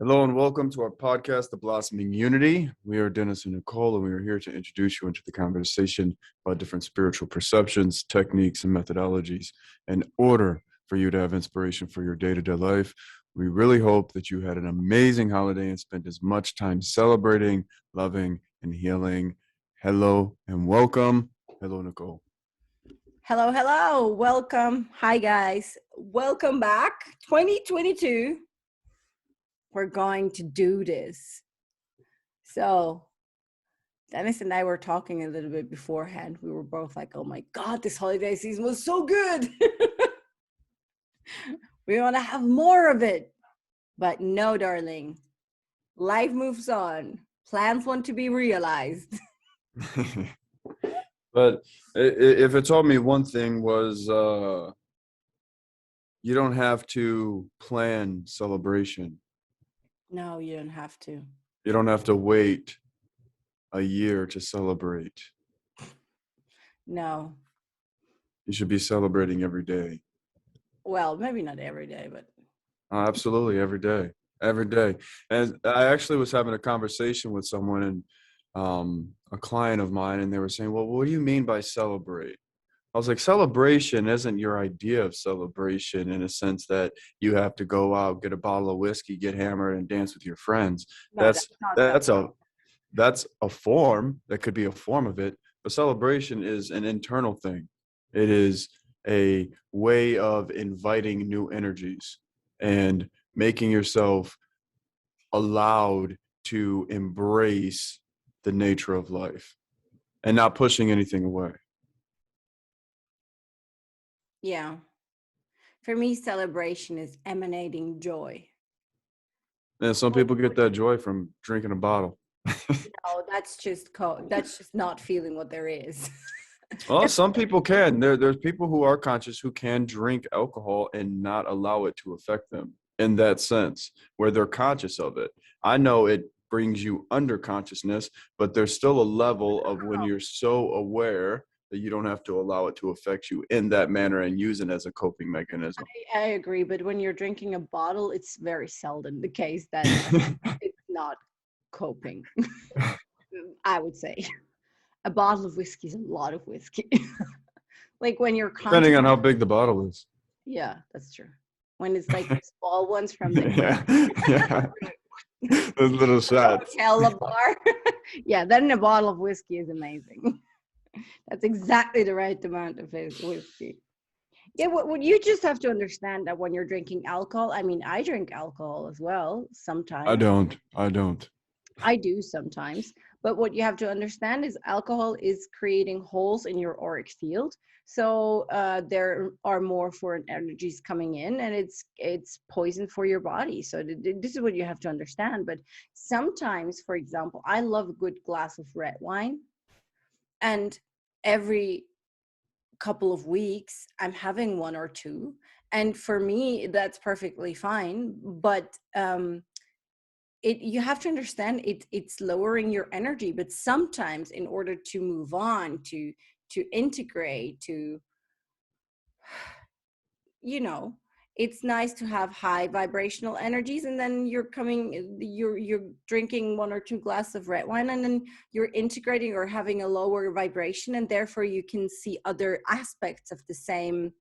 Hello and welcome to our podcast, The Blossoming Unity. We are Dennis and Nicole, and we are here to introduce you into the conversation about different spiritual perceptions, techniques, and methodologies in order for you to have inspiration for your day-to-day life. We really hope that you had an amazing holiday and spent as much time celebrating, loving, and healing. Hello and welcome. Hello, Nicole. Hello, hello. Welcome. Hi, guys. Welcome back. 2022. We're going to do this. So, Dennis and I were talking a little bit beforehand. We were both like, oh my God, this holiday season was so good. We want to have more of it. But no, darling. Life moves on. Plans want to be realized. But if it taught me one thing was you don't have to plan celebration. No, you don't have to. You don't have to wait a year to celebrate. No. You should be celebrating every day. Well, maybe not every day, but Absolutely, every day. Every day. And I actually was having a conversation with someone and a client of mine, and they were saying, well, what do you mean by celebrate? I was like, celebration isn't your idea of celebration in a sense that you have to go out, get a bottle of whiskey, get hammered, and dance with your friends. no, That's that's not that's a that's a form. That could be a form of it. But celebration is an internal thing. It is a way of inviting new energies and making yourself allowed to embrace the nature of life and not pushing anything away. Yeah. For me, celebration is emanating joy. And some people get that joy from drinking a bottle. No, that's just not feeling what there is. Well, some people can. There's people who are conscious who can drink alcohol and not allow it to affect them in that sense, where they're conscious of it. I know it brings you under consciousness, but there's still a level of when you're so aware that you don't have to allow it to affect you in that manner and use it as a coping mechanism. I agree, but when you're drinking a bottle, it's very seldom the case that it's not coping. I would say a bottle of whiskey is a lot of whiskey. Like when you're Depending conscious. on how big the bottle is. Yeah, that's true. When it's like the small ones from the Yeah. Those little shots. hotel bar. Yeah, then a bottle of whiskey is amazing. That's exactly the right amount of whiskey. Yeah, what you just have to understand that when you're drinking alcohol, I mean, I drink alcohol as well sometimes. I don't. I do sometimes. But what you have to understand is alcohol is creating holes in your auric field. So there are more foreign energies coming in, and it's poison for your body. So this is what you have to understand. But sometimes, for example, I love a good glass of red wine, and every couple of weeks I'm having one or two, and for me that's perfectly fine. But you have to understand it's lowering your energy, but sometimes in order to move on, to integrate, to it's nice to have high vibrational energies, and then you're drinking one or two glasses of red wine, and then you're integrating or having a lower vibration, and therefore you can see other aspects of the same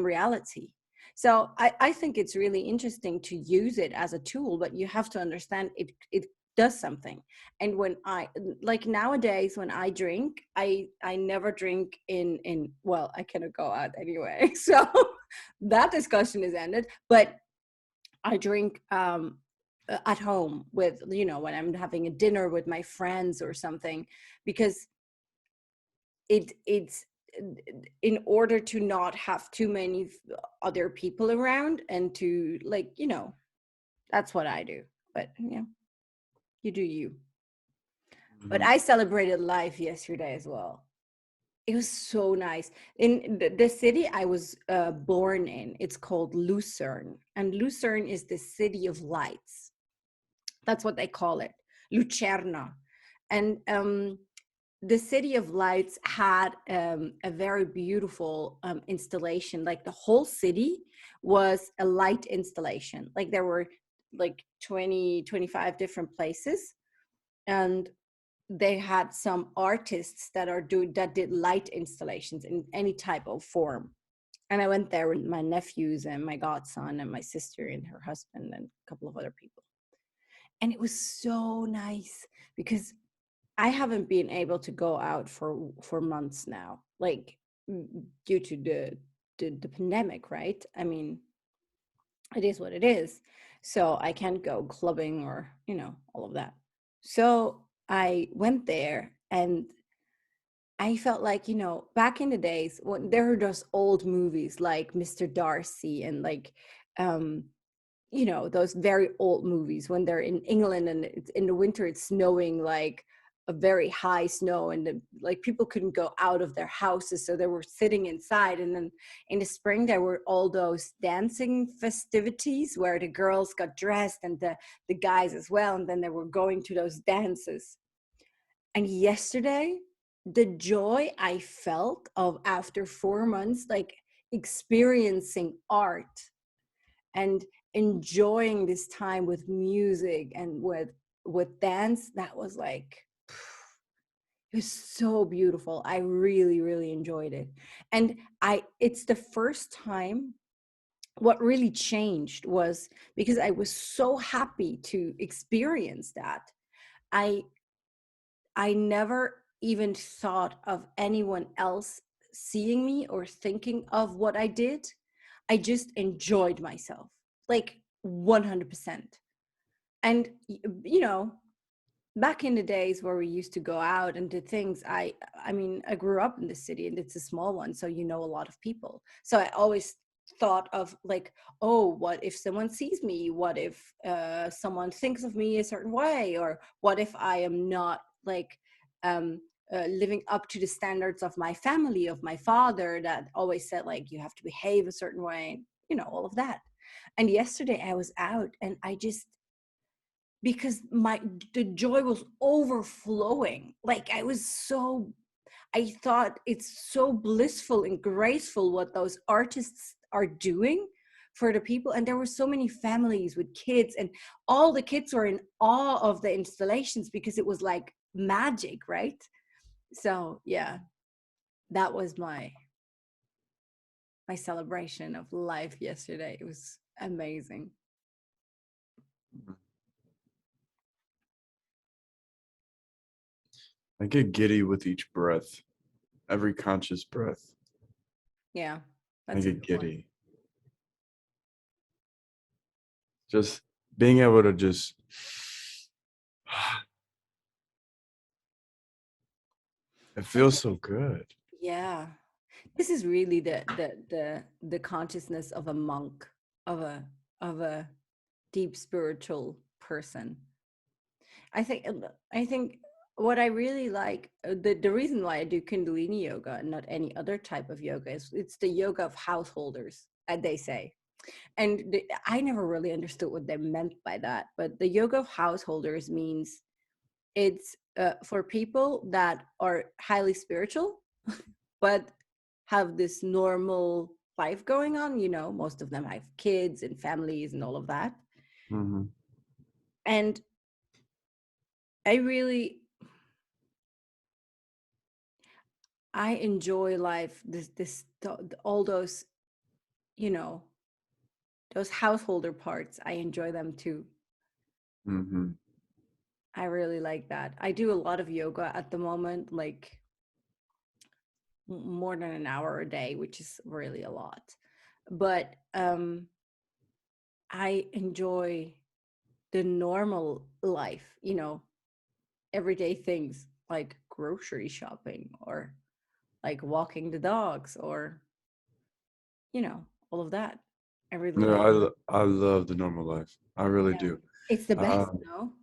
reality. So I think it's really interesting to use it as a tool, but you have to understand it does something. And when I, like nowadays, when I drink, I never drink in well, I cannot go out anyway. So that discussion is ended, but I drink at home with, when I'm having a dinner with my friends or something, because it's in order to not have too many other people around, and to that's what I do. But you do you. But I celebrated life yesterday as well. It was so nice. In the city I was born in, it's called Lucerne, and Lucerne is the city of lights. That's what they call it, Lucerna. And the City of Lights had a very beautiful installation. Like the whole city was a light installation. Like there were like 20, 25 different places. And they had some artists that did light installations in any type of form. And I went there with my nephews and my godson and my sister and her husband and a couple of other people. And it was so nice because I haven't been able to go out for months now, like due to the pandemic, right? I mean, it is what it is. So I can't go clubbing or, all of that. So I went there and I felt like, back in the days when there were those old movies like Mr. Darcy and like, um, those very old movies when they're in England and it's in the winter, it's snowing like a very high snow and like people couldn't go out of their houses. So they were sitting inside. And then in the spring, there were all those dancing festivities where the girls got dressed and the guys as well. And then they were going to those dances. And yesterday, the joy I felt of after 4 months, like experiencing art and enjoying this time with music and with dance, that was like, it was so beautiful. I really, really enjoyed it. And it's the first time. What really changed was because I was so happy to experience that. I never even thought of anyone else seeing me or thinking of what I did. I just enjoyed myself like 100%. And, back in the days where we used to go out and do things, I mean, I grew up in the city and it's a small one. So, a lot of people. So I always thought of like, oh, what if someone sees me? What if someone thinks of me a certain way? Or what if I am not like um, living up to the standards of my family, of my father that always said like, you have to behave a certain way, all of that. And yesterday I was out and I just, because the joy was overflowing. Like I thought it's so blissful and graceful what those artists are doing for the people. And there were so many families with kids and all the kids were in awe of the installations because it was like magic, right? So yeah, that was my celebration of life yesterday. It was amazing. I get giddy with each breath, every conscious breath. Yeah, I that's a get good one. giddy. Just being able to just it feels so good. Yeah, this is really the consciousness of a monk, of a deep spiritual person. I think what I really like, the reason why I do Kundalini yoga and not any other type of yoga is it's the yoga of householders, they say. And I never really understood what they meant by that, but the yoga of householders means it's for people that are highly spiritual but have this normal life going on. Most of them have kids and families and all of that. Mm-hmm. And I enjoy life, all those, you know those householder parts. I enjoy them too. Mm-hmm. I really like that. I do a lot of yoga at the moment, like more than an hour a day, which is really a lot. But I enjoy the normal life, everyday things like grocery shopping or like walking the dogs or, all of that. I really No, like. I love the normal life. I really Yeah. do. It's the best, Um, no?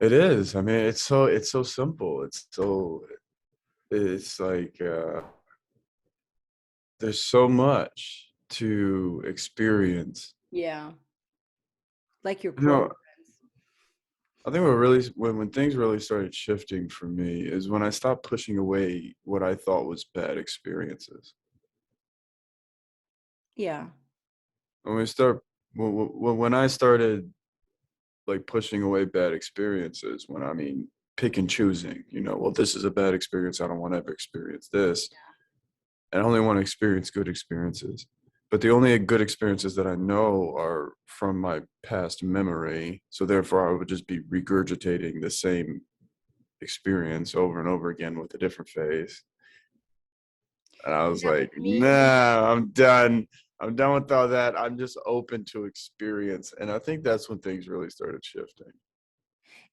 it is. I mean, it's so simple. It's like there's so much to experience. Yeah. Like your You know, close friends. I think what really when things really started shifting for me is when I stopped pushing away what I thought was bad experiences. Yeah. When we start when I started like pushing away bad experiences, when I mean pick and choosing, well, this is a bad experience. I don't want to ever experience this. I only want to experience good experiences. But the only good experiences that I know are from my past memory. So therefore, I would just be regurgitating the same experience over and over again with a different face. And I was That like, would mean, nah, I'm done. I'm done with all that. I'm just open to experience. And I think that's when things really started shifting.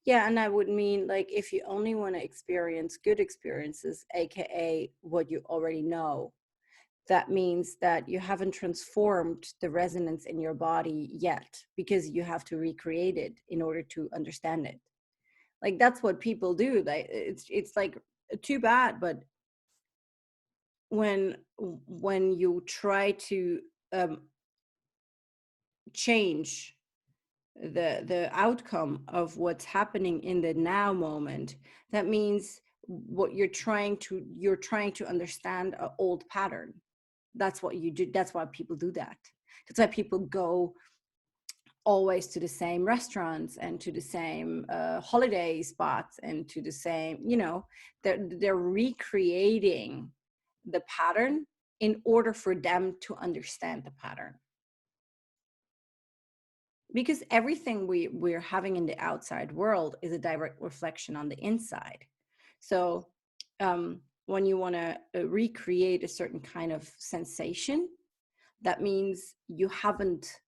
yeah, and that would mean like if you only want to experience good experiences, aka what you already know, that means that you haven't transformed the resonance in your body yet, because you have to recreate it in order to understand it. Like that's what people do. Like it's like too bad, but when you try to um, change the outcome of what's happening in the now moment, that means what you're trying to understand an old pattern. That's what you do. That's why people do that. That's why people go always to the same restaurants and to the same holiday spots and to the same, they're recreating the pattern in order for them to understand the pattern, because everything we're having in the outside world is a direct reflection on the inside. So when you want to recreate a certain kind of sensation, that means you haven't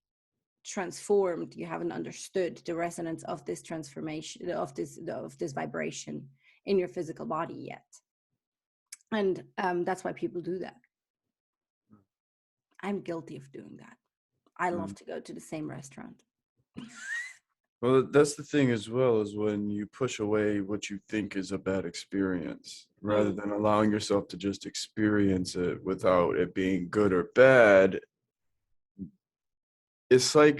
transformed, you haven't understood the resonance of this transformation, of this vibration in your physical body yet. And that's why people do that. I'm guilty of doing that. I love Mm. to go to the same restaurant. Well, that's the thing as well, is when you push away what you think is a bad experience, rather Mm. than allowing yourself to just experience it without it being good or bad. It's like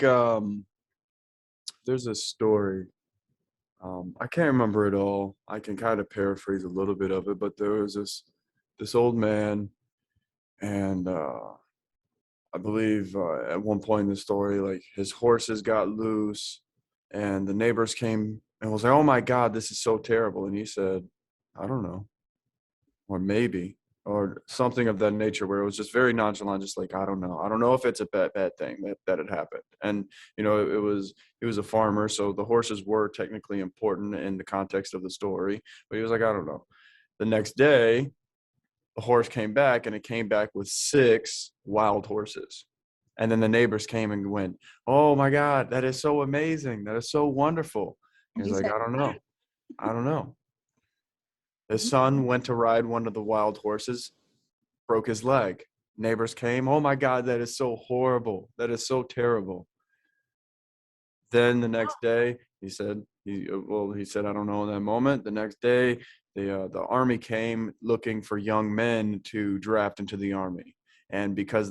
there's a story. I can't remember it all. I can kind of paraphrase a little bit of it, but there was this old man, and I believe at one point in the story, like his horses got loose, and the neighbors came and was like, "Oh my God, this is so terrible." And he said, "I don't know, or maybe." Or something of that nature, where it was just very nonchalant, just like, I don't know. I don't know if it's a bad thing that had happened. And, he was a farmer. So the horses were technically important in the context of the story. But he was like, I don't know. The next day, the horse came back, and it came back with 6 wild horses. And then the neighbors came and went, "Oh my God, that is so amazing. That is so wonderful." And He's he like, said, I don't know. I don't know. His "Mhm." son went to ride one of the wild horses, broke his leg. Neighbors came, "Oh my God, that is so horrible. That is so terrible." Then the next day, he said, I don't know in that moment. The next day, the army came looking for young men to draft into the army. And because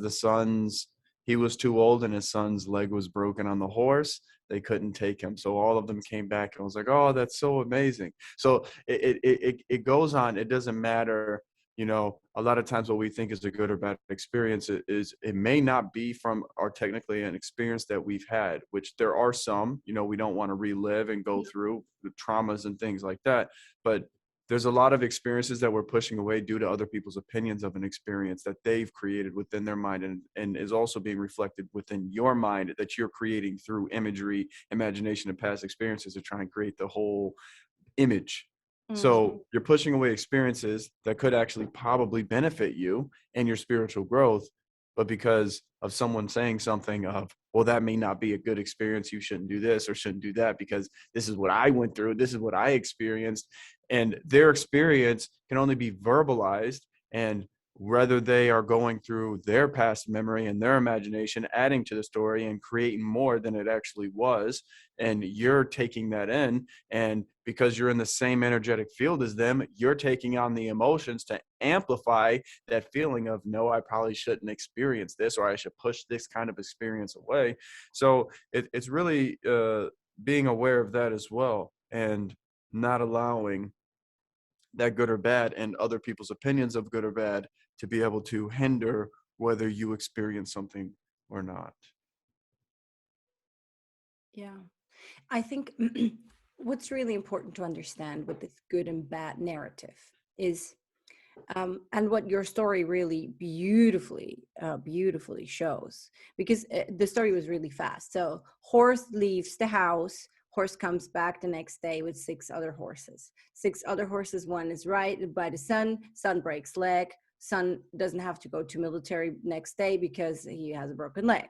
he was too old and his son's leg was broken on the horse, they couldn't take him. So all of them came back and was like, "Oh, that's so amazing." So it goes on. It doesn't matter. A lot of times what we think is a good or bad experience is it may not be from our technically an experience that we've had, which there are some, we don't want to relive and go through the traumas and things like that. But there's a lot of experiences that we're pushing away due to other people's opinions of an experience that they've created within their mind, and is also being reflected within your mind, that you're creating through imagery, imagination, and past experiences to try and create the whole image. Mhm. So you're pushing away experiences that could actually probably benefit you and your spiritual growth. But because of someone saying something of, well, that may not be a good experience, you shouldn't do this or shouldn't do that because this is what I went through, this is what I experienced. And their experience can only be verbalized. And whether they are going through their past memory and their imagination, adding to the story and creating more than it actually was, and you're taking that in, and because you're in the same energetic field as them, you're taking on the emotions to amplify that feeling of, no, I probably shouldn't experience this, or I should push this kind of experience away. So it's really being aware of that as well, and not allowing that good or bad and other people's opinions of good or bad to be able to hinder whether you experience something or not. Yeah. I think what's really important to understand with this good and bad narrative is, and what your story really beautifully shows, because the story was really fast. So horse leaves the house, horse comes back the next day with six other horses. One is right by the son breaks leg, son doesn't have to go to military next day because he has a broken leg.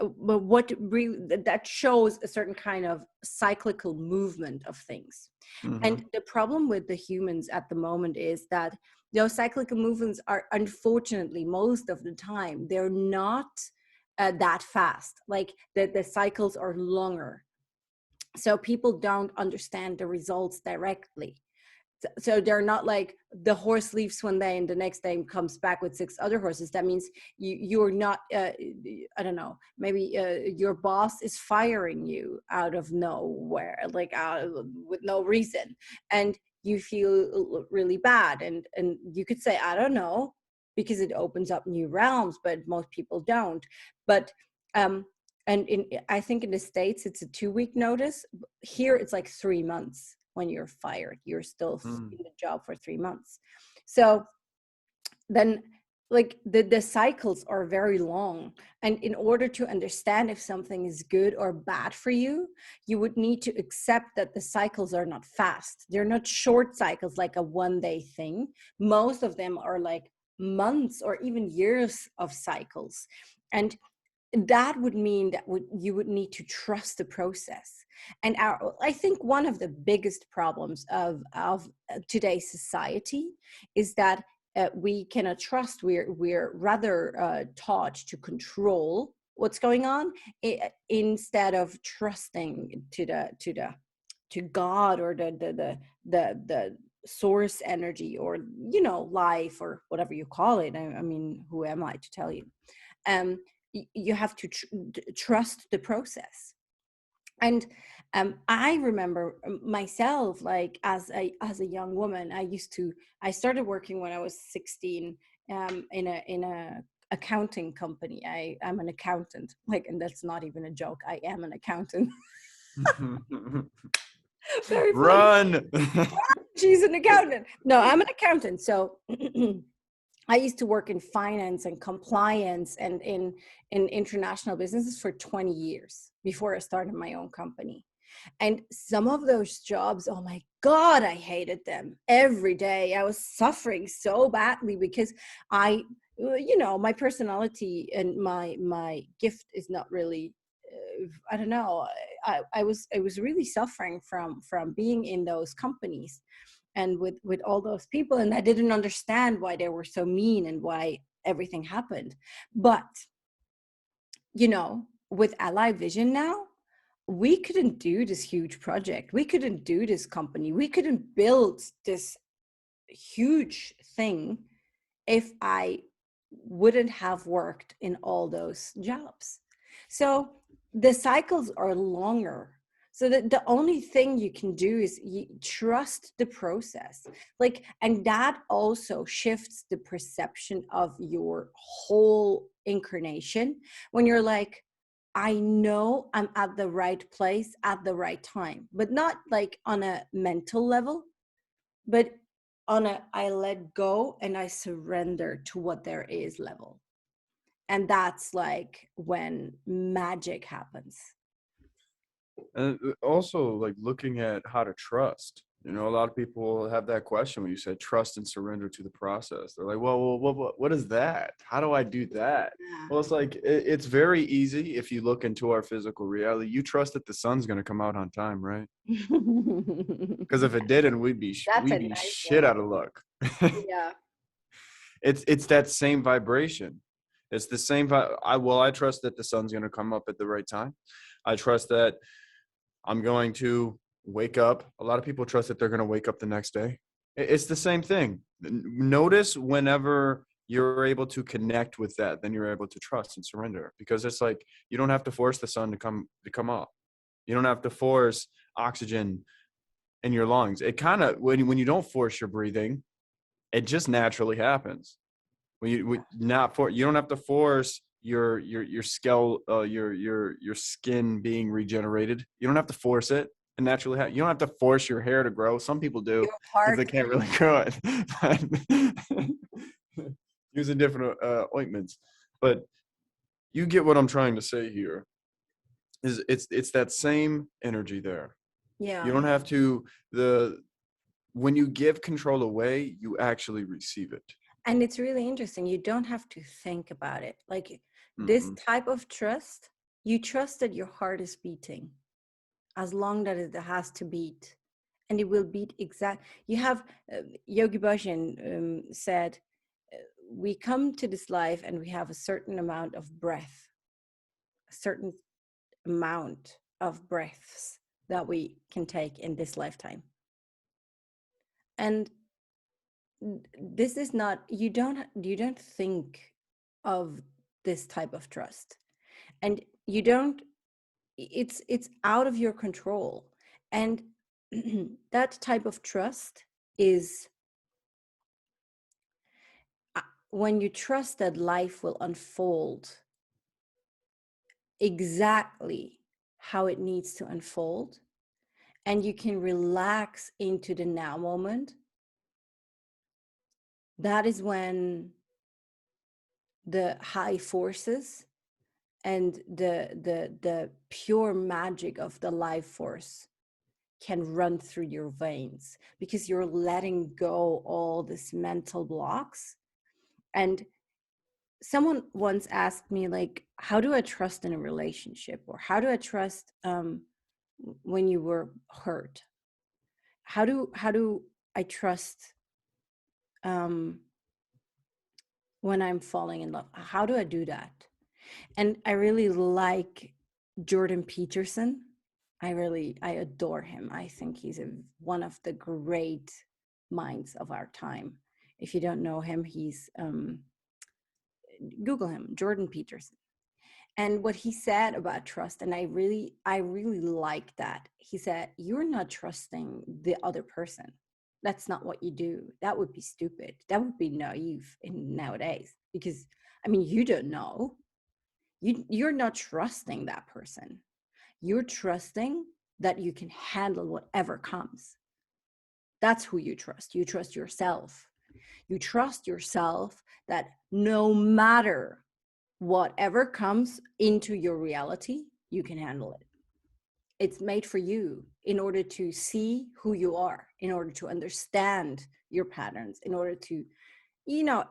But what really that shows a certain kind of cyclical movement of things. Mm-hmm. And the problem with the humans at the moment is that those cyclical movements are, unfortunately, most of the time, they're not that fast. Like the cycles are longer. So people don't understand the results directly. So they're not like the horse leaves one day and the next day comes back with six other horses. That means you're not I don't know, maybe your boss is firing you out of nowhere, like with no reason, and you feel really bad, and you could say, I don't know, because it opens up new realms, but most people don't. But um and I think in the States it's a 2-week notice. Here it's like 3 months. When you're fired, you're still Mm. in the job for 3 months. So then, like, the cycles are very long, and in order to understand if something is good or bad for you, you would need to accept that the cycles are not fast. They're not short cycles like a 1-day thing. Most of them are like months or even years of cycles. And that would mean that you would need to trust the process. And I think one of the biggest problems of today's society is that we cannot trust. We're rather taught to control what's going on, instead of trusting to God, or the source energy, or life, or whatever you call it. I mean, who am I to tell you? um, you have to trust the process. And I remember myself, like as a young woman, I started working when I was 16, in a accounting company. I'm an accountant, like, and that's not even a joke. I am an accountant. Very funny. Run. She's an accountant. No, I'm an accountant. So I used to work in finance and compliance and in international businesses for 20 years before I started my own company. And some of those jobs, oh my God, I hated them every day. I was suffering so badly because my personality and my gift is not really, I don't know. I was really suffering from being in those companies and with all those people, and I didn't understand why they were so mean and why everything happened. But with Ally Vision now, we couldn't do this huge project, we couldn't do this company, we couldn't build this huge thing if I wouldn't have worked in all those jobs. So the cycles are longer. So that the only thing you can do is you trust the process. Like, and that also shifts the perception of your whole incarnation when you're like, I know I'm at the right place at the right time, but not like on a mental level, but on a I let go and I surrender to what there is level. And that's like when magic happens. And also, like, looking at how to trust. A lot of people have that question when you said trust and surrender to the process. They're like, well, what is that? How do I do that? Yeah. Well, it's like, it's very easy if you look into our physical reality. You trust that the sun's going to come out on time, right? Because if it didn't, we'd be That's a we'd be nice shit one. out of luck. Yeah. It's that same vibration. It's the same. I trust that the sun's going to come up at the right time. I trust that I'm going to wake up. A lot of people trust that they're going to wake up the next day. It's the same thing. Notice whenever you're able to connect with that, then you're able to trust and surrender, because it's like you don't have to force the sun to come up. You don't have to force oxygen in your lungs. It kind of, when you don't force your breathing, it just naturally happens. You don't have to force your skin being regenerated. You don't have to force it. And naturally, you don't have to force your hair to grow. Some people do Your because heart. they can't really grow it. Using different ointments, but you get what I'm trying to say here. Is it's that same energy there. You Yeah. don't have to the when you give control away, you actually receive it. And it's really interesting. You don't have to think about it. Like this Mm-mm. type of trust, you trust that your heart is beating as long that it has to beat. And it will beat exact. You have Yogi Bhajan said, we come to this life and we have a certain amount of breath, a certain amount of breaths that we can take in this lifetime. And this is not, you don't think of this type of trust, and you don't, it's out of your control. And that type of trust is when you trust that life will unfold exactly how it needs to unfold, and you can relax into the now moment. That is when the high forces and the pure magic of the life force can run through your veins, because you're letting go all these mental blocks. And someone once asked me, like, how do I trust in a relationship, or how do I trust when you were hurt? How do I trust when I'm falling in love? How do I do that? And I really like Jordan Peterson. I adore him. I think he's one of the great minds of our time. If you don't know him, he's Google him, Jordan Peterson. And what he said about trust, and I really like that. He said, you're not trusting the other person. That's not what you do. That would be stupid. That would be naive in nowadays, because I mean, you don't know. You're not trusting that person. You're trusting that you can handle whatever comes. That's who you trust. You trust yourself. You trust yourself that no matter whatever comes into your reality, you can handle it. It's made for you in order to see who you are, in order to understand your patterns, in order to,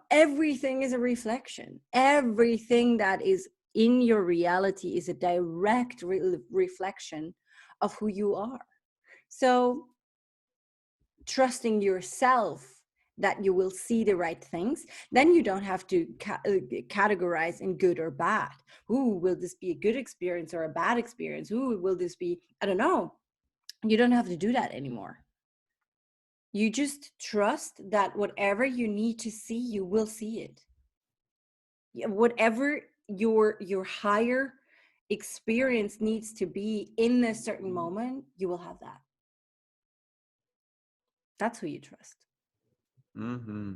everything is a reflection. Everything that is in your reality is a direct reflection of who you are. So trusting yourself that you will see the right things, then you don't have to categorize in good or bad. Ooh, will this be a good experience or a bad experience? Ooh, will this be, I don't know. You don't have to do that anymore. You just trust that whatever you need to see, you will see it. Whatever your higher experience needs to be in a certain moment, you will have that. That's who you trust. Mm-hmm.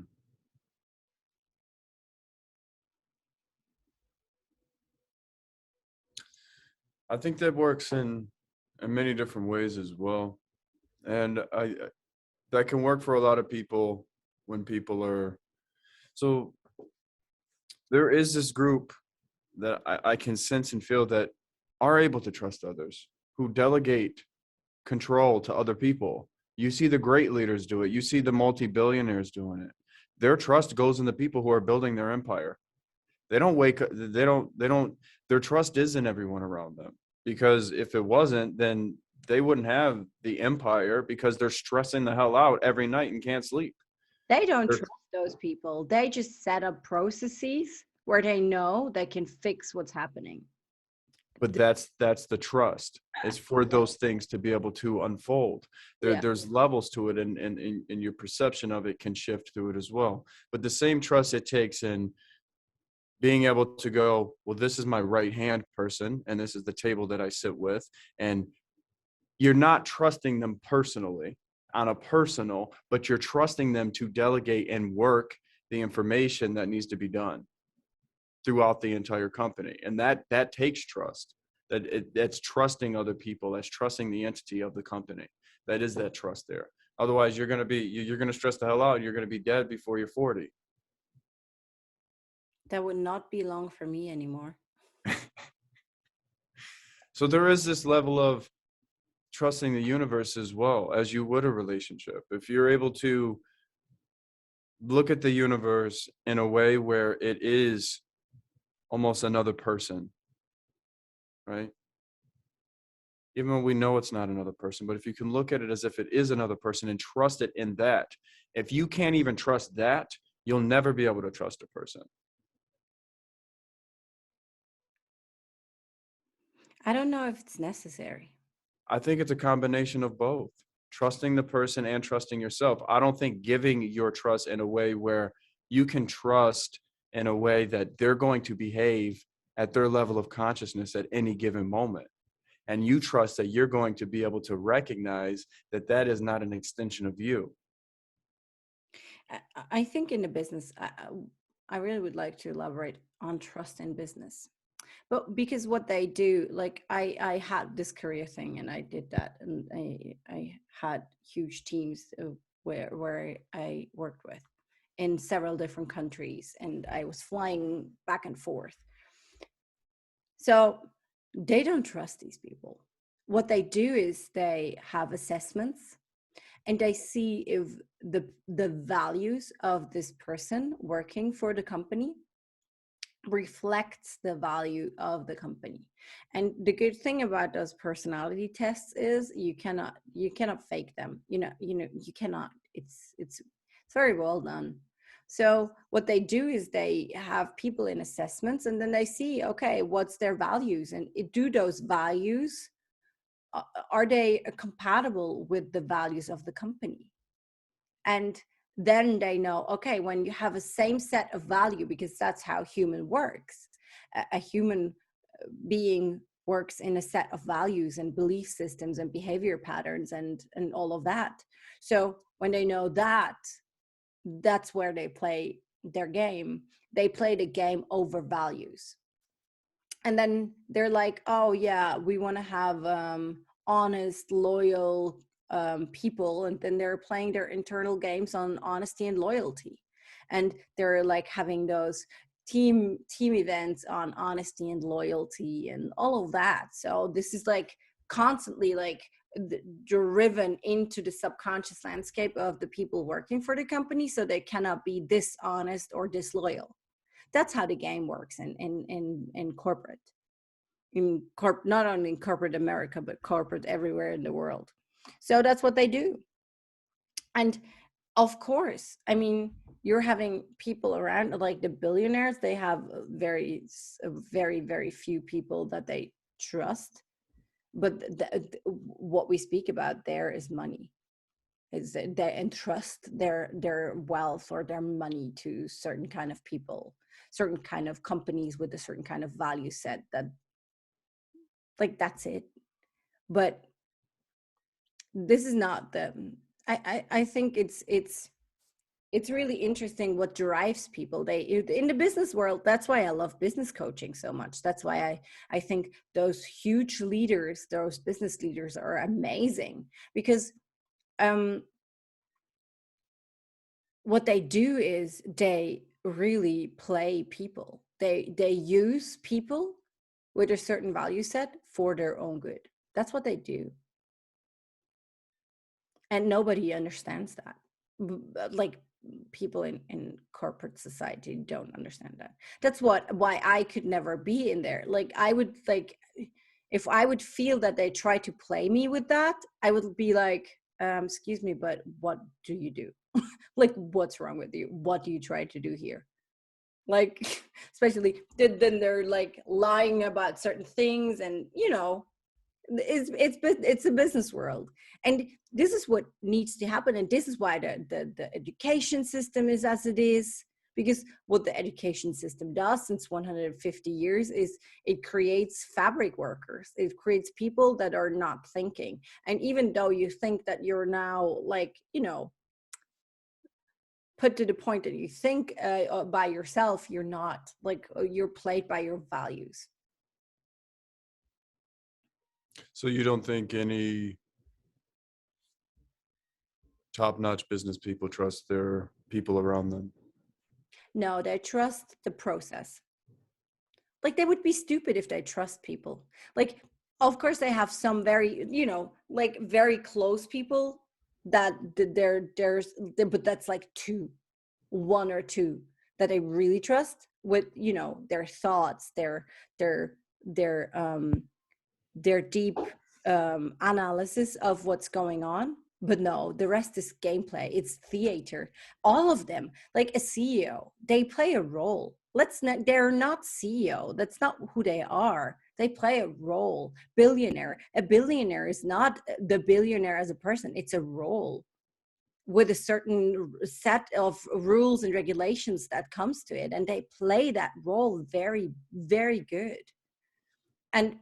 I think that works in many different ways as well. And that can work for a lot of people when people are, so there is this group that I can sense and feel that are able to trust others, who delegate control to other people. You see the great leaders do it. You see the multi-billionaires doing it. Their trust goes in the people who are building their empire. They don't wake up, they don't, their trust is in everyone around them. Because if it wasn't, then they wouldn't have the empire, because they're stressing the hell out every night and can't sleep. They don't They're, trust those people. They just set up processes where they know they can fix what's happening. but that's the trust. It's for those things to be able to unfold. Yeah. There's levels to it, and your perception of it can shift through it as well. But the same trust it takes in being able to go, well, this is my right hand person, and this is the table that I sit with, and you're not trusting them personally on a personal, but you're trusting them to delegate and work the information that needs to be done. throughout the entire company. And that takes trust. That's trusting other people. That's trusting the entity of the company. That is that trust there. Otherwise, you're going to stress the hell out. You're going to be dead before you're 40. That would not be long for me anymore. So there is this level of trusting the universe as well as you would a relationship. If you're able to look at the universe in a way where it is almost another person, right? Even though we know it's not another person, but if you can look at it as if it is another person and trust it in that, if you can't even trust that, you'll never be able to trust a person. I don't know if it's necessary. I think it's a combination of both, trusting the person and trusting yourself. I don't think giving your trust in a way where you can trust in a way that they're going to behave at their level of consciousness at any given moment. And you trust that you're going to be able to recognize that that is not an extension of you. I think in the business, I really would like to elaborate on trust in business. But because what they do, like I had this career thing and I did that, and I had huge teams where I worked with in several different countries, and I was flying back and forth. So they don't trust these people. What they do is they have assessments and they see if the values of this person working for the company reflects the value of the company. And the good thing about those personality tests is you cannot fake them. You cannot. It's very well done. So what they do is they have people in assessments, and then they see, okay, what's their values, and do those values, are they compatible with the values of the company? And then they know, okay, when you have a same set of value, because that's how human works, a human being works in a set of values and belief systems and behavior patterns and all of that. So when they know that, that's where they play their game. They play the game over values. And then they're like, oh yeah, we want to have honest, loyal people. And then they're playing their internal games on honesty and loyalty. And they're like having those team events on honesty and loyalty and all of that. So this is like constantly like driven into the subconscious landscape of the people working for the company, so they cannot be dishonest or disloyal. That's how the game works in corporate, not only in corporate America, but corporate everywhere in the world. So that's what they do. And of course, I mean, you're having people around, like the billionaires, they have very, very few people that they trust. But what we speak about there is money. Is they entrust their wealth or their money to certain kind of people, certain kind of companies with a certain kind of value set, that like that's it. But this is not the I think it's really interesting what drives people. They in the business world, that's why I love business coaching so much. That's why I think those huge leaders, those business leaders, are amazing, because what they do is they really play people. They use people with a certain value set for their own good. That's what they do. And nobody understands that. Like people in corporate society don't understand that. That's why I could never be in there. Like I would, like, if I would feel that they try to play me with that, I would be like, excuse me, but what do you do? Like, what's wrong with you? What do you try to do here? Like, especially then they're like lying about certain things, and it's a business world, and this is what needs to happen, and this is why the education system is as it is, because what the education system does since 150 years is it creates fabric workers. It creates people that are not thinking. And even though you think that you're now like put to the point that you think by yourself, you're not. Like you're played by your values. So you don't think any top-notch business people trust their people around them? No, they trust the process. Like they would be stupid if they trust people. Like, of course, they have some very, like very close people that but that's like one or two that they really trust with, their thoughts, their their um their deep analysis of what's going on. But no, the rest is gameplay. It's theater. All of them, like a CEO, they play a role. Let's not, they're not CEO. That's not who they are. They play a role. A billionaire is not the billionaire as a person. It's a role with a certain set of rules and regulations that comes to it. And they play that role very, very good. And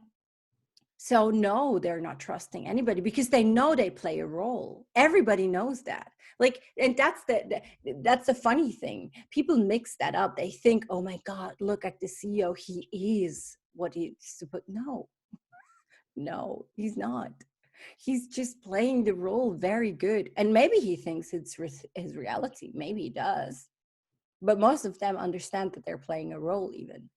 so no, they're not trusting anybody because they know they play a role. Everybody knows that. Like, and that's the funny thing. People mix that up. They think, oh my God, look at the CEO. He is what he's supposed. No, he's not. He's just playing the role very good. And maybe he thinks it's his reality. Maybe he does. But most of them understand that they're playing a role even.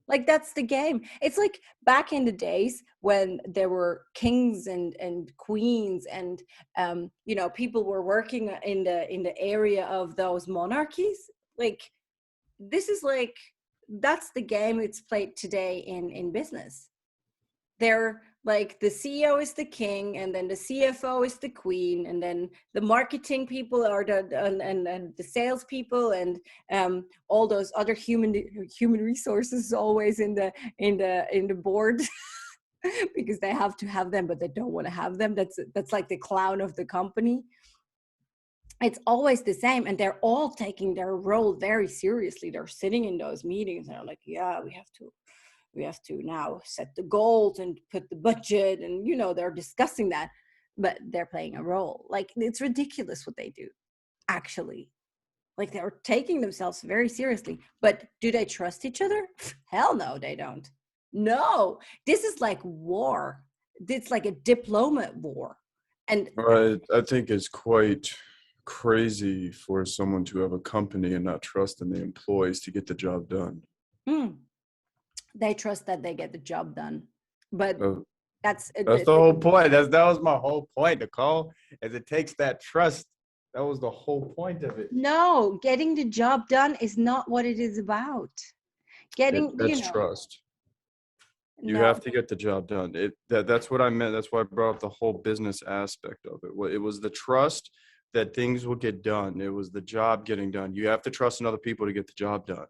Like that's the game. It's like back in the days when there were kings and queens and people were working in the area of those monarchies. Like this is like that's the game it's played today in business. They're like the CEO is the king, and then the CFO is the queen, and then the marketing people are and the sales people, and all those other human resources always in the board because they have to have them, but they don't want to have them. That's like the clown of the company. It's always the same, and they're all taking their role very seriously. They're sitting in those meetings and they're like, yeah, we have to now set the goals and put the budget, and they're discussing that, but they're playing a role. Like it's ridiculous what they do, actually. Like they're taking themselves very seriously, but do they trust each other? Hell no, they don't. No, this is like war. It's like a diplomat war. And I think it's quite crazy for someone to have a company and not trust in the employees to get the job done. They trust that they get the job done, but that's the whole point. That was my whole point, Nicole, is it takes that trust. That was the whole point of it. No, getting the job done is not what it is about. That's trust. You have to get the job done. That's what I meant. That's why I brought up the whole business aspect of it. It was the trust that things will get done. It was the job getting done. You have to trust in other people to get the job done.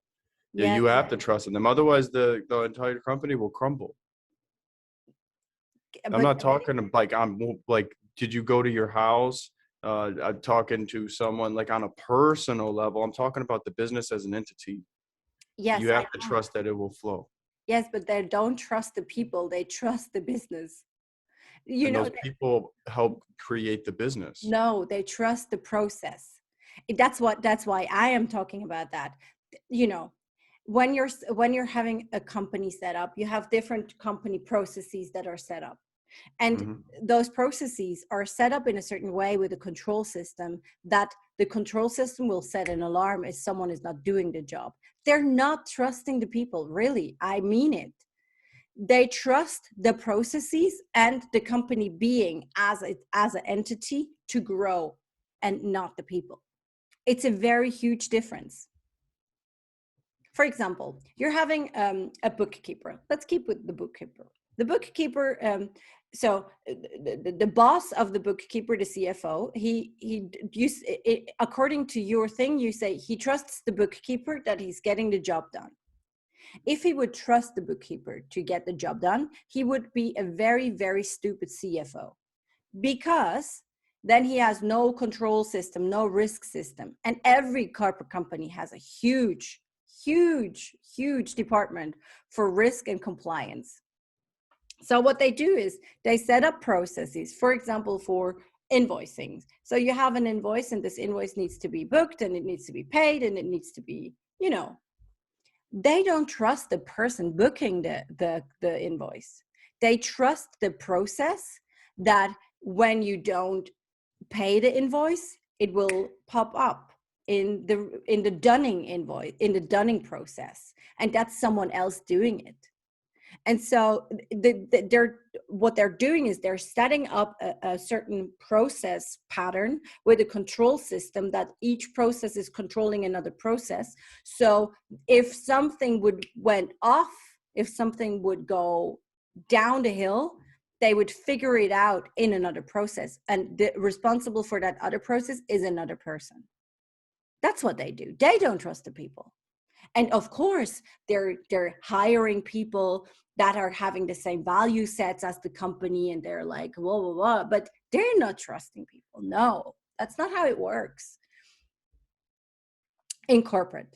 Yeah, you have to trust in them. Otherwise, the entire company will crumble. I'm not talking like did you go to your house? I'm talking to someone like on a personal level. I'm talking about the business as an entity. Yes, you have to trust that it will flow. Yes, but they don't trust the people. They trust the business. Those people help create the business. No, they trust the process. That's why I am talking about that. When you're having a company set up, you have different company processes that are set up. And those processes are set up in a certain way with a control system that the control system will set an alarm if someone is not doing the job. They're not trusting the people, really. I mean it. They trust the processes and the company being as an entity to grow, and not the people. It's a very huge difference. For example, you're having a bookkeeper. Let's keep with the bookkeeper. The bookkeeper, so the boss of the bookkeeper, the CFO, according to your thing, you say he trusts the bookkeeper that he's getting the job done. If he would trust the bookkeeper to get the job done, he would be a very, very stupid CFO, because then he has no control system, no risk system. And every corporate company has a huge department for risk and compliance. So what they do is they set up processes, for example, for invoicing. So you have an invoice, and this invoice needs to be booked, and it needs to be paid, and it needs to be, they don't trust the person booking the invoice. They trust the process, that when you don't pay the invoice, it will pop up in the dunning invoice, in the dunning process, and that's someone else doing it. And so what they're doing is they're setting up a certain process pattern with a control system, that each process is controlling another process. So if something went off, if something would go down the hill, they would figure it out in another process. And the responsible for that other process is another person. That's what they do. They don't trust the people. And of course, they're hiring people that are having the same value sets as the company, and they're like, whoa, whoa, whoa, but they're not trusting people. No, that's not how it works in corporate.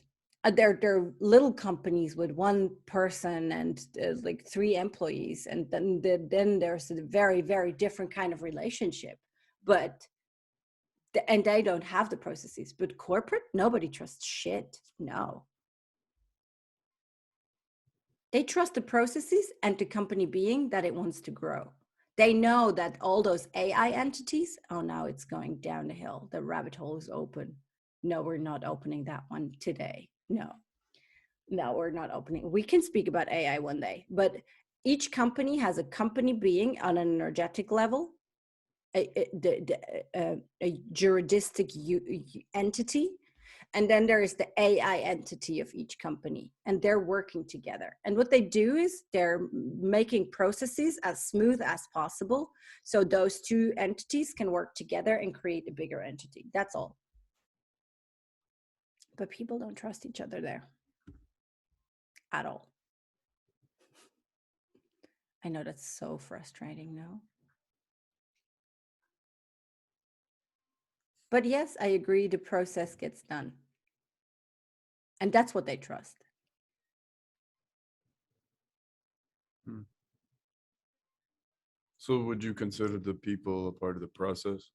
They're little companies with one person and like 3 employees, and then there's a very, very different kind of relationship. And they don't have the processes. But corporate, nobody trusts shit. No. They trust the processes and the company being that it wants to grow. They know that all those AI entities, oh, now it's going down the hill. The rabbit hole is open. No, we're not opening that one today. No, we're not opening. We can speak about AI one day, but each company has a company being on an energetic level, a juristic entity. And then there is the AI entity of each company, and they're working together. And what they do is they're making processes as smooth as possible, so those 2 entities can work together and create a bigger entity. That's all. But people don't trust each other there at all. I know that's so frustrating, no? But yes, I agree, the process gets done. And that's what they trust. So would you consider the people a part of the process?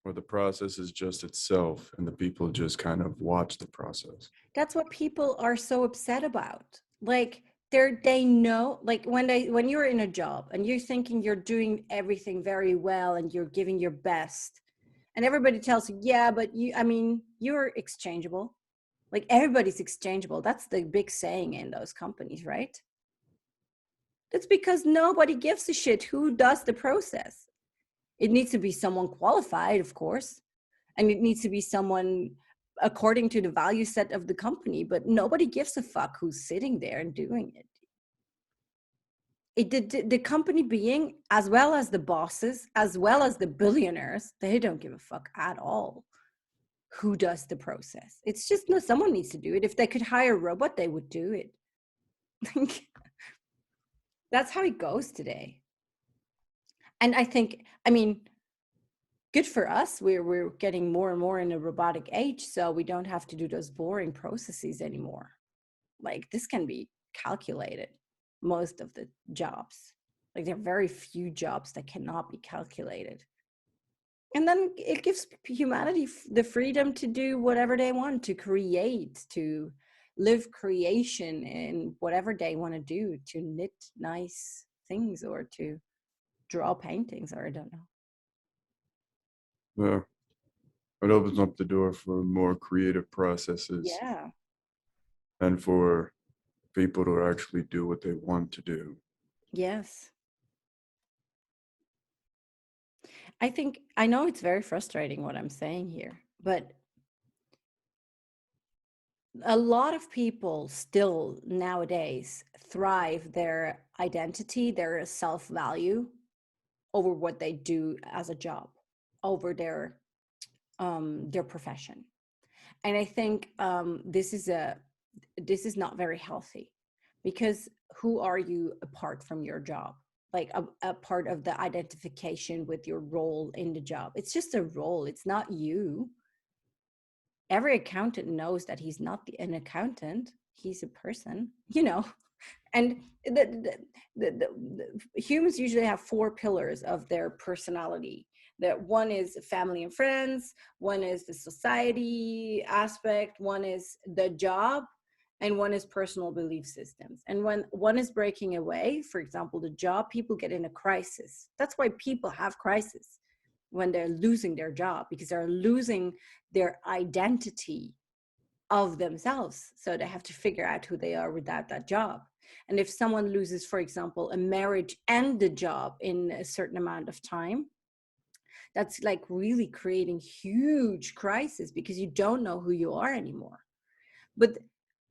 Or the process is just itself and the people just kind of watch the process? That's what people are so upset about. Like, they know, like when you're in a job and you're thinking you're doing everything very well and you're giving your best, and everybody tells you, yeah, but you're exchangeable. Like, everybody's exchangeable. That's the big saying in those companies, right? That's because nobody gives a shit who does the process. It needs to be someone qualified, of course, and it needs to be someone according to the value set of the company, but nobody gives a fuck who's sitting there and doing it. The company being, as well as the bosses, as well as the billionaires, they don't give a fuck at all who does the process. It's just, no, someone needs to do it. If they could hire a robot, they would do it. That's how it goes today. And I think, good for us. We're getting more and more in a robotic age, so we don't have to do those boring processes anymore. Like, this can be calculated, most of the jobs. Like, there are very few jobs that cannot be calculated. And then it gives humanity the freedom to do whatever they want, to create, to live creation in whatever they want to do, to knit nice things or to draw paintings, or I don't know. Yeah. It opens up the door for more creative processes. Yeah. And for people to actually do what they want to do. Yes. I know it's very frustrating what I'm saying here, but a lot of people still nowadays thrive their identity, their self-value over what they do as a job, over their profession. And I think this is not very healthy, because who are you apart from your job? Like a part of the identification with your role in the job. It's just a role. It's not you. Every accountant knows that he's not an accountant. He's a person, And the humans usually have 4 pillars of their personality. That one is family and friends, one is the society aspect, one is the job, and one is personal belief systems. And when one is breaking away, for example, the job, people get in a crisis. That's why people have crisis when they're losing their job, because they're losing their identity of themselves. So they have to figure out who they are without that job. And if someone loses, for example, a marriage and the job in a certain amount of time, that's like really creating huge crisis because you don't know who you are anymore. But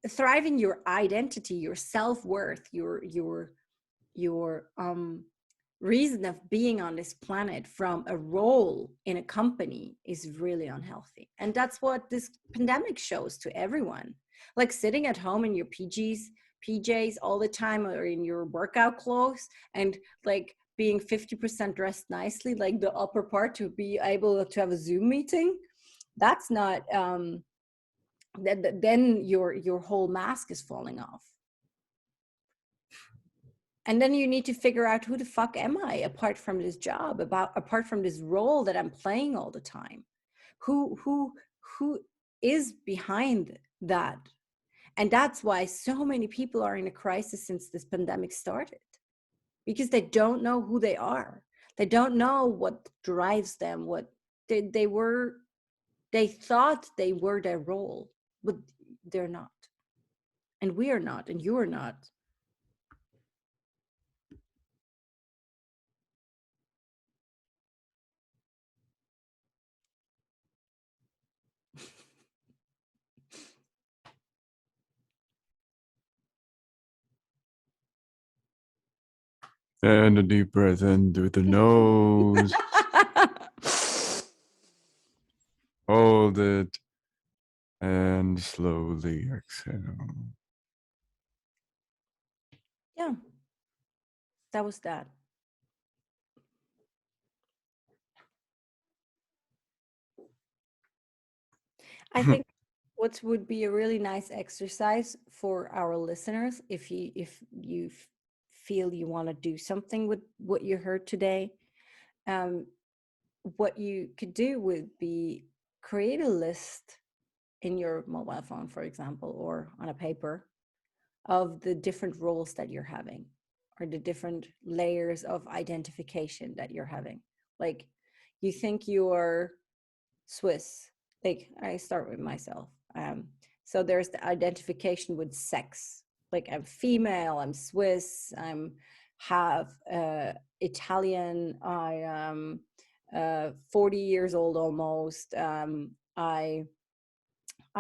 thriving your identity, your self-worth, your reason of being on this planet from a role in a company is really unhealthy. And that's what this pandemic shows to everyone. Like sitting at home in your PJs all the time, or in your workout clothes, and like being 50% dressed nicely, like the upper part, to be able to have a Zoom meeting. That's not then your whole mask is falling off. And then you need to figure out, who the fuck am I apart from this job, apart from this role that I'm playing all the time? Who is behind that? And that's why so many people are in a crisis since this pandemic started, because they don't know who they are. They don't know what drives them, what they thought they were their role, but they're not. And we are not, and you are not. And a deep breath in through the nose. Hold it. And slowly exhale. Yeah, that was that. I think what would be a really nice exercise for our listeners, if you feel you want to do something with what you heard today, what you could do would be create a list in your mobile phone, for example, or on a paper, of the different roles that you're having, or the different layers of identification that you're having. Like, you think you're Swiss. Like, I start with myself. So there's the identification with sex. Like, I'm female, I'm Swiss, I'm half Italian, I am 40 years old almost. I'm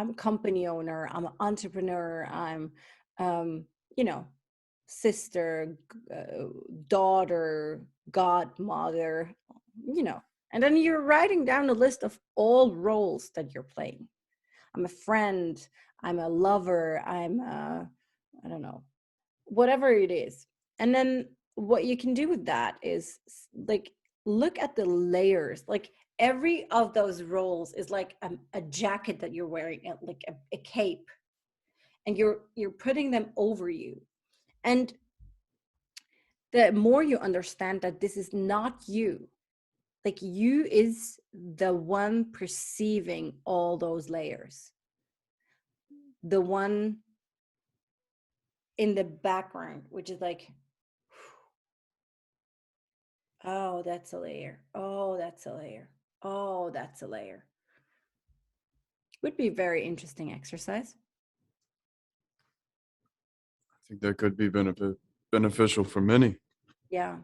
a company owner, I'm an entrepreneur, I'm, you know, sister, daughter, godmother, you know. And then you're writing down a list of all roles that you're playing. I'm a friend, I'm a lover, I don't know, whatever it is. And then what you can do with that is, like, look at the layers. Like, every of those roles is like a jacket that you're wearing, like a cape, and you're putting them over you. And the more you understand that this is not you, like, you is the one perceiving all those layers, the one in the background, which is like, oh, that's a layer, oh, that's a layer, oh, that's a layer. Would be a very interesting exercise. I think that could be beneficial for many. Yeah,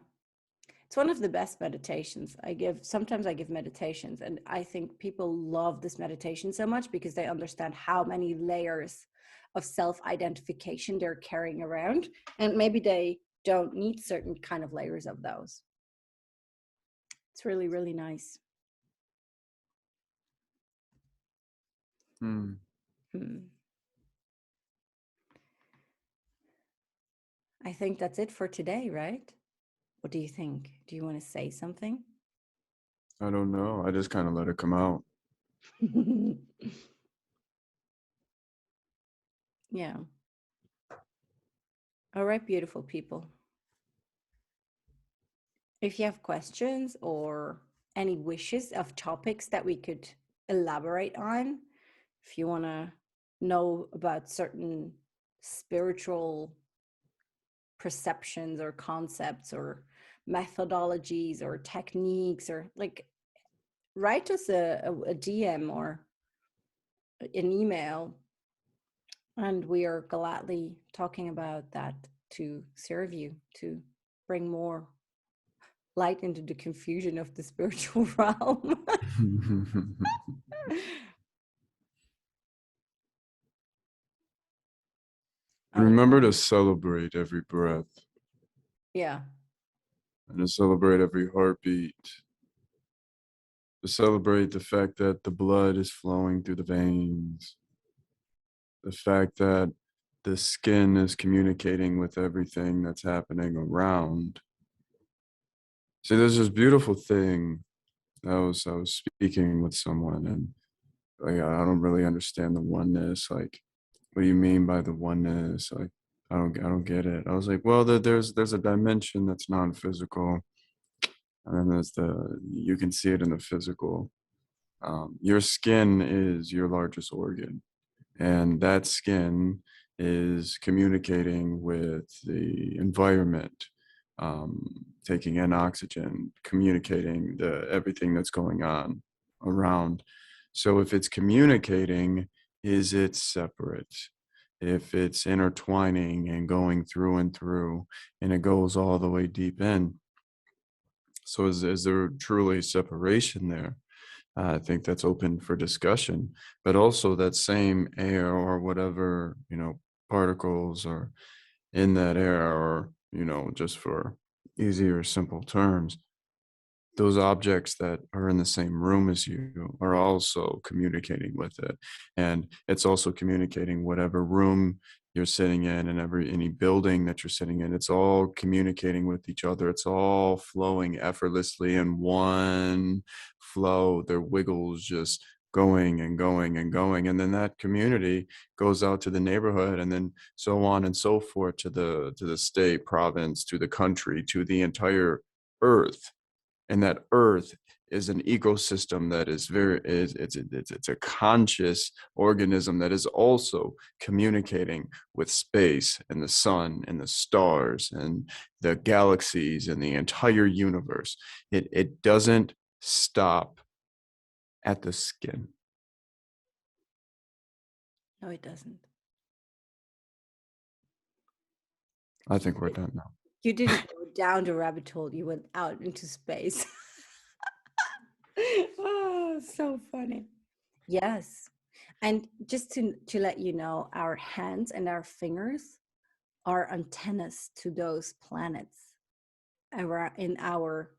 it's one of the best meditations I give. Sometimes I give meditations, and I think people love this meditation so much because they understand how many layers of self-identification they're carrying around, and maybe they don't need certain kind of layers of those. It's really, really nice. Hmm. I think that's it for today, right? What do you think? Do you want to say something? I don't know. I just kind of let it come out. Yeah. All right, beautiful people. If you have questions or any wishes of topics that we could elaborate on. If you want to know about certain spiritual perceptions or concepts or methodologies or techniques, or like, write us a DM or an email, and we are gladly talking about that to serve you, to bring more light into the confusion of the spiritual realm. Remember to celebrate every breath Yeah. and to celebrate every heartbeat. To celebrate the fact that the blood is flowing through the veins. The fact that the skin is communicating with everything that's happening around. See, there's this beautiful thing. I was speaking with someone, and like, I don't really understand the oneness. Like, what do you mean by the oneness? Like, I don't get it. I was like, well, there's a dimension that's non-physical, and then you can see it in the physical. Your skin is your largest organ, and that skin is communicating with the environment, taking in oxygen, communicating everything that's going on around. So if it's communicating, is it separate? If it's intertwining and going through and through, and it goes all the way deep in, so is there truly separation there? I think that's open for discussion, but also that same air or whatever, particles are in that air, or, just for easier, simple terms, those objects that are in the same room as you are also communicating with it. And it's also communicating whatever room you're sitting in, and any building that you're sitting in. It's all communicating with each other. It's all flowing effortlessly in one flow. Their wiggles just going and going and going. And then that community goes out to the neighborhood, and then so on and so forth, to the state, province, to the country, to the entire earth. And that earth is an ecosystem that is it's a conscious organism that is also communicating with space and the sun and the stars and the galaxies and the entire universe. It doesn't stop at the skin. No, it doesn't. I think we're done now. You didn't go down the rabbit hole, you went out into space. Oh, so funny. Yes. And just to let you know, our hands and our fingers are antennas to those planets around in our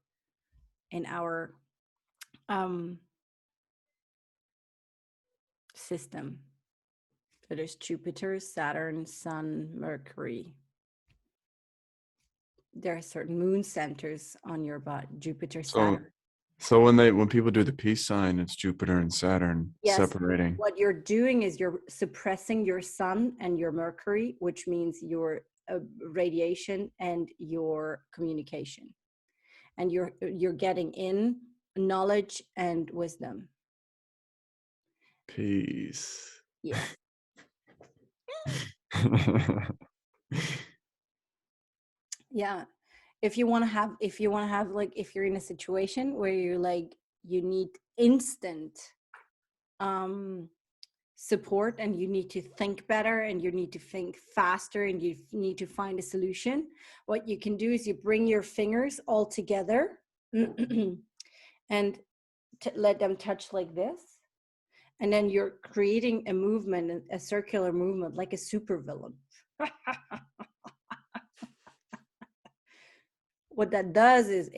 system. So there's Jupiter, Saturn, Sun, Mercury. There are certain moon centers on your butt, Jupiter, Saturn. So when people do the peace sign, it's Jupiter and Saturn separating. What you're doing is you're suppressing your sun and your Mercury, which means your radiation and your communication, and you're getting in knowledge and wisdom. Peace. Yeah. Yeah. If you want to have like, if you're in a situation where you need instant support, and you need to think better, and you need to think faster, and you need to find a solution, what you can do is you bring your fingers all together and let them touch like this, and then you're creating a movement, a circular movement, like a supervillain. What that does is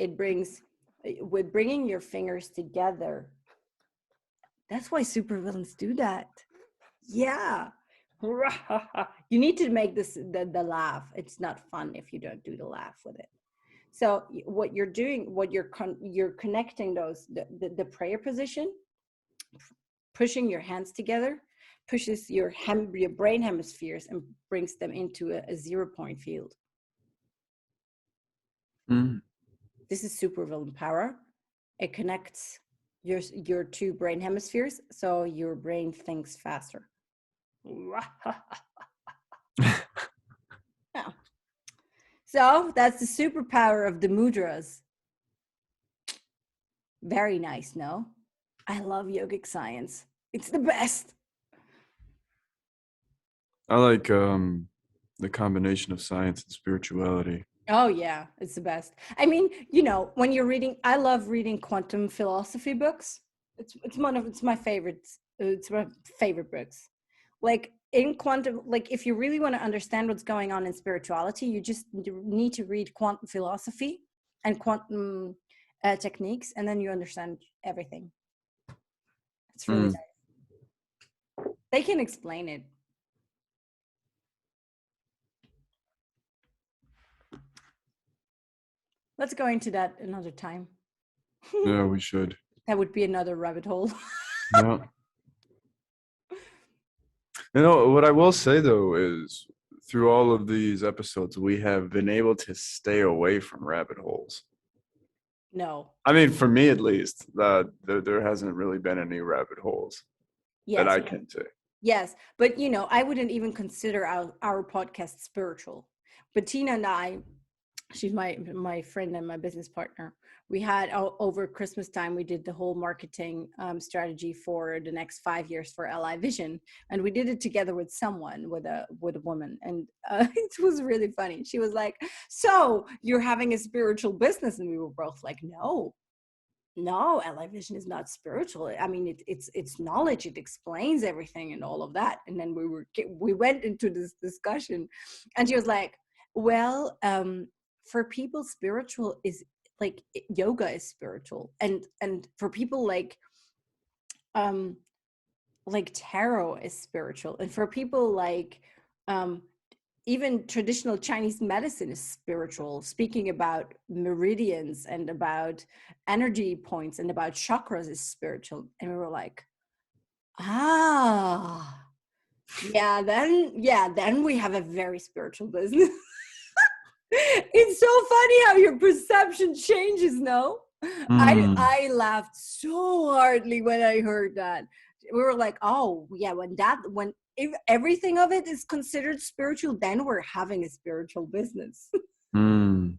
with bringing your fingers together. That's why supervillains do that. Yeah. You need to make the laugh. It's not fun if you don't do the laugh with it. So what you're doing, you're connecting the prayer position, pushing your hands together, pushes your brain hemispheres and brings them into a 0 point field. This is supervillain power. It connects your two brain hemispheres, so your brain thinks faster. Yeah. So that's the superpower of the mudras. Very nice, no? I love yogic science. It's the best. I like the combination of science and spirituality. Oh yeah, it's the best. I mean, you know, when you're reading, I love reading quantum philosophy books. It's my favorites. It's my favorite books. Like in quantum, like if you really want to understand what's going on in spirituality, you just need to read quantum philosophy and quantum techniques, and then you understand everything. It's really Mm. nice. They can explain it. Let's go into that another time. Yeah, we should. That would be another rabbit hole. Yeah. You know, what I will say though is through all of these episodes, we have been able to stay away from rabbit holes. No. I mean, for me at least, there hasn't really been any rabbit holes that Yes. I can say. Yes. But, you know, I wouldn't even consider our podcast spiritual. But Tina and I, she's my friend and my business partner. We had over Christmas time, we did the whole marketing strategy for the next 5 years for Ally Vision, and we did it together with someone, with a woman, and it was really funny. She was like, "So you're having a spiritual business?" And we were both like, "No, Ally Vision is not spiritual. I mean, it's knowledge. It explains everything and all of that." And then we went into this discussion, and she was like, "Well, for people, spiritual is like yoga is spiritual, and for people um like tarot is spiritual, and for people like um even traditional Chinese medicine is spiritual, speaking about meridians and about energy points and about chakras is spiritual." And we were like, ah, then we have a very spiritual business. It's so funny how your perception changes, no? Mm, I laughed so hardly when I heard that. We were like, oh yeah, when if everything of it is considered spiritual, then we're having a spiritual business. mm,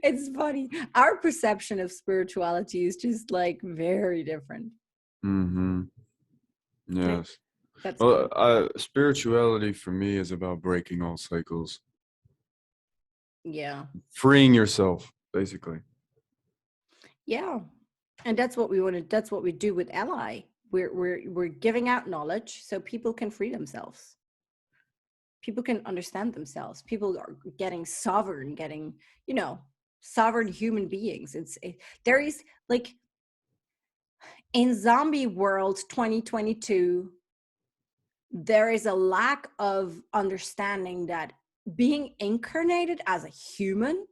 It's funny. Our perception of spirituality is just like very different. mm-hmm. And Yes. that's Well, fun. spirituality for me is about breaking all cycles, Yeah. freeing yourself, basically. Yeah. And that's what we wanted. That's what we do with Ally. We're giving out knowledge so people can free themselves. People can understand themselves. People are getting sovereign, sovereign human beings. There is like in zombie world 2022, there is a lack of understanding that being incarnated as a human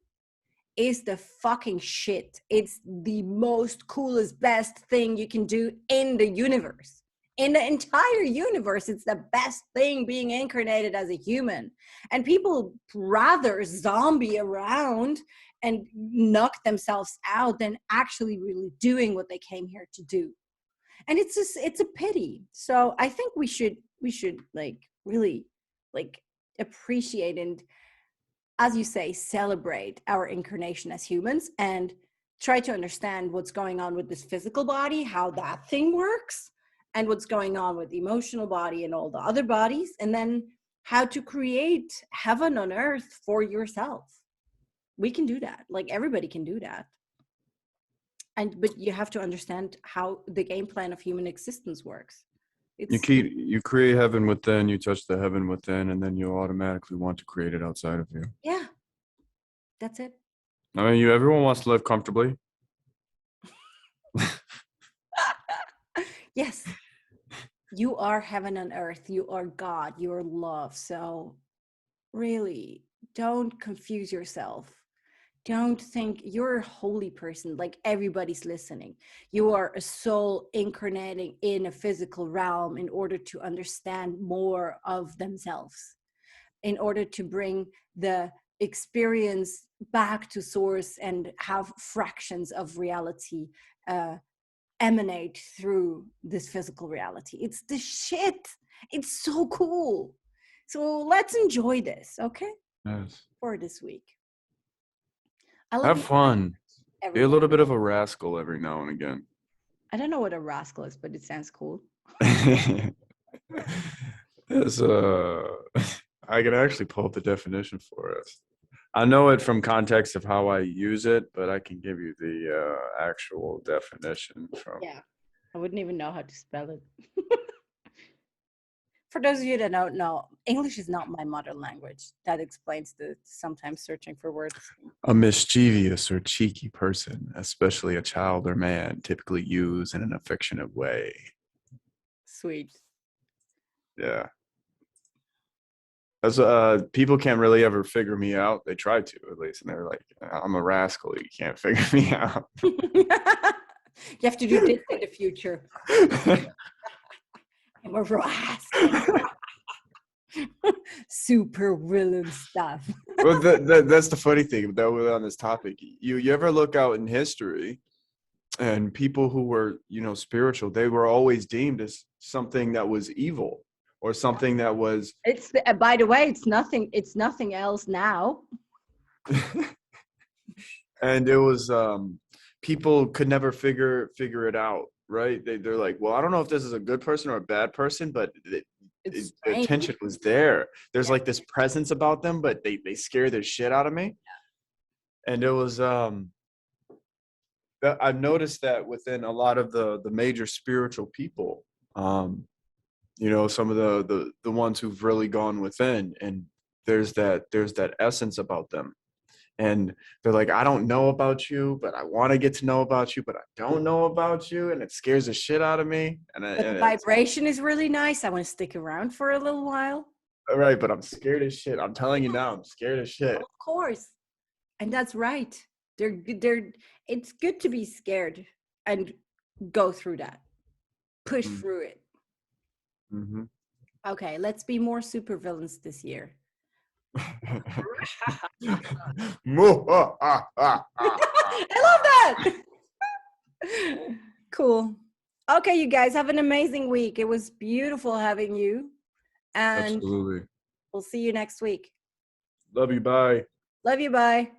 is the fucking shit. It's the most coolest, best thing you can do in the universe. In the entire universe, it's the best thing being incarnated as a human. And people rather zombie around and knock themselves out than actually really doing what they came here to do. And it's a pity. So I think we should like really like appreciate and, as you say, celebrate our incarnation as humans and try to understand what's going on with this physical body, how that thing works, and what's going on with the emotional body and all the other bodies, and then how to create heaven on earth for yourself. We can do that. Like everybody can do that. But you have to understand how the game plan of human existence works. It's You create heaven within, you touch the heaven within, and then you automatically want to create it outside of you. yeah, that's it. I mean, everyone wants to live comfortably. Yes, you are heaven on earth. You are God. You are love. So really, don't confuse yourself. Don't think you're a holy person like everybody's listening. You are a soul incarnating in a physical realm in order to understand more of themselves, in order to bring the experience back to source and have fractions of reality emanate through this physical reality. It's the shit. It's so cool. So let's enjoy this, okay? Yes. For this week. I love Have you, fun. Be a everyone. little bit of a rascal every now and again. I don't know what a rascal is, but it sounds cool. It's, I can actually pull up the definition for us. I know it from context of how I use it, but I can give you the actual definition from. Yeah, I wouldn't even know how to spell it. For those of you that don't know, English is not my mother language. That explains the sometimes searching for words. A mischievous or cheeky person, especially a child or man, typically used in an affectionate way. Sweet. Yeah. As people can't really ever figure me out. They try to, at least, and they're like, "I'm a rascal. You can't figure me out." You have to do this in the future. I'm a rascal. Super villain stuff. Well, that's the funny thing, though, on this topic. You ever look out in history, and people who were, spiritual, they were always deemed as something that was evil or something that was. It's by the way, it's nothing else now. And it was people could never figure it out, right? They're like, well, I don't know if this is a good person or a bad person, but the attention was there. There's like this presence about them, but they scare the shit out of me. And it was I've noticed that within a lot of the major spiritual people, some of the ones who've really gone within, and there's that essence about them. And they're like, I don't know about you, but I want to get to know about you, but I don't know about you. And it scares the shit out of me. But the vibration is really nice. I want to stick around for a little while. All right, but I'm scared as shit. I'm telling you now, I'm scared as shit. Of course. And that's right. It's good to be scared and go through that. Push through it. Mm-hmm. Okay, let's be more supervillains this year. I love that. Cool. Okay, you guys have an amazing week. It was beautiful having you. And absolutely. We'll see you next week. Love you. Bye. Love you. Bye.